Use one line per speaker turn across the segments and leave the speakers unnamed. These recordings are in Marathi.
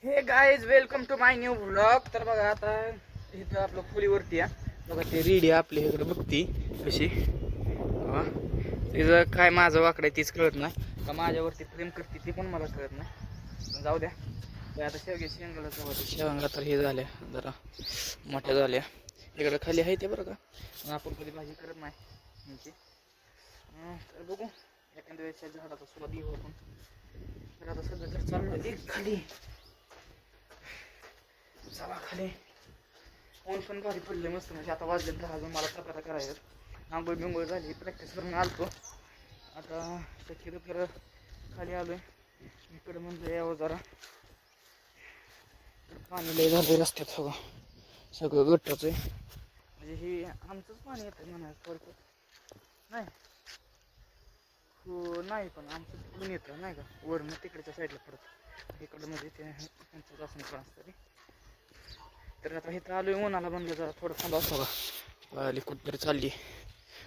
हे guys welcome to my new vlog. तर बघा आता इथं आपलं खोलीवरती आहे बघा, ते रेडी आपल्या इकडे बघती कशी. तिचं काय माझं वाकडं आहे तीच कळत नाही का, माझ्यावरती प्रेम करते ती पण मला कळत नाही. पण जाऊ द्या. ते आता शेवगे शेंगाला शेवगा तर हे झाल्या जरा मोठ्या झाल्या. इकडं खाली आहे ते बरं का, पण आपण कधी भाजी करत नाही म्हणजे. तर बघू एखाद्या वेळेस झाडाचा स्वाद येऊ आपण. तर आता सध्या तर चालू आहे खाली. चला खाली. ऊन पण भारी पडले मस्त, म्हणजे आता वाजले 10 अजून मला चपात्या करायचं. आंघोळ बिंघोळ झाली, प्रॅक्टिस करून आलतो. आता शक्यतो तर खाली आलोय. इकडे म्हणलं यावं जरा, पाणी लय झालंय रस्त्यात सगळं गट्टाच आहे. म्हणजे हे आमचंच पाणी येतं म्हणायचं थोडक्यात नाही. हो नाही, पण आमचं तिकडून येतं नाही का, वरनं तिकडच्या साईडला पडतं. इकडं म्हणजे ते त्यांचं असं पण असतं रे. तर आता इथं आलोय उन्हाला, बनलं जरा थोडं थांबा असं आली कुठतरी चालली.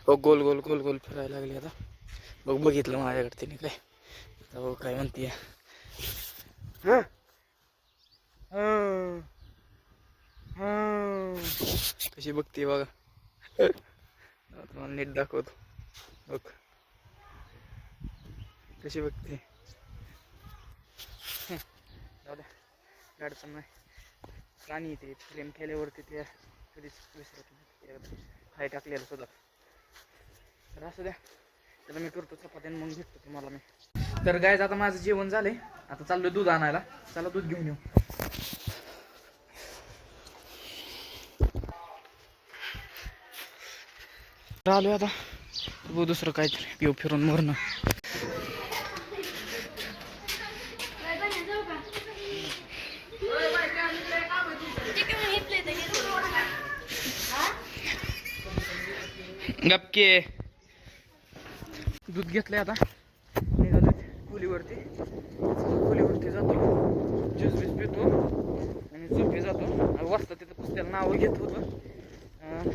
हो गोल गोल गोल गोल फिरायला लागली आता. बघितलं माझ्याकडे तिने काय. हो काय म्हणते कशी बघते बघा. तुम्हाला नीट दाखवतो बघ कशी बघते. जाऊ द्या, अडचण नाही. प्राणी ते प्रेम केल्यावरती ते कधीच विसरत नाही, खाय टाकलेलं सुद्धा. तर असं द्या, त्याला मी करतो चपात्या मग भेटतो तुम्हाला मी. तर गायज आता माझं जेवण झालंय, आता चाललोय दूध आणायला. चला दूध घेऊन येऊ. आलोय आता बघू दुसरं काहीतरी पिऊ फिरून मरणं. गपके दूध घेतलंय आता, निघालो खोलीवरती जातो, ज्यूस बीस पितो आणि झोपी जातो. वाजता तिथं पुस्तकाला नावं घेत होतं.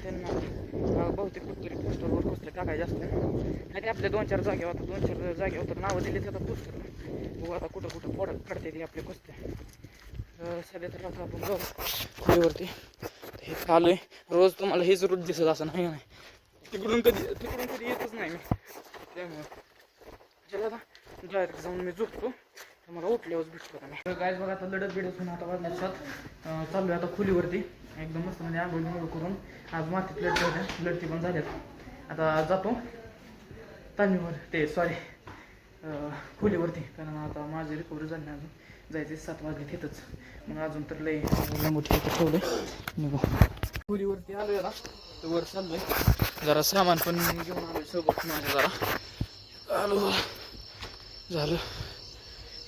त्यांना बहुतेक कुठतरी पोस्टरवर पुस्तक टाकायचे असतं. नाही आपल्या 2-4 जागेवर, आता 2-4 जागेवर नावं दिली आता पुस्तक. बघू आता कुठं कुठं काढते ती आपले कुस्त्या. सध्या तर आता आपण जाऊ खोलीवरती. हे चालू आहे. रोज तुम्हाला हेच रूट दिसत असं नाही. तिकडून कधी येतच नाही मी, त्यामुळं चला आता डायरेक्ट जाऊन मी झोपतो. तर मला उठल्यावर भेटतो का नाही. गायज बघा आता लढत होऊन आता वाजल्या 7. चालू आहे आता खोलीवरती एकदम मस्त, म्हणजे आंघोळ करून. आज मातीत लढती होत्या, लढती पण झाल्यात. आता जातो तांदूळ ते सॉरी खोलीवरती, कारण आता माझी रिकव्हरी झाली नाही. अजून जायचे 7 वाजले तिथंच. मग अजून तर लय मोठी ठेवलं निघू. खोलीवरती आलोय आता, तर वर चाललोय. जरा सामान पण घेऊन आलोय सोबत माझं. जरा आलो झालं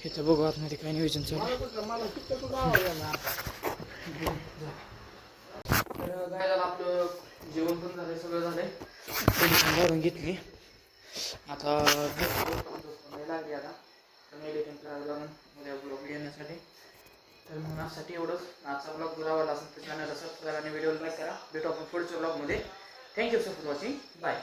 इथं बघू आतमध्ये काय नियोजन चालू. तर काय झालं, आपलं जेवण पण झालंय, सगळं झालंय. भरून घेतली. आता लागली आता मेडिटेशन करावं लागून उद्या ब्लॉग येण्यासाठी. तर मग आजसाठी एवढंच. आजचा ब्लॉग जर आवडला असेल तर चॅनलला सबस्क्राईब आणि व्हिडिओला लाईक करा. भेटू आपण पुढच्या ब्लॉगमध्ये. Thank you so for watching. Bye.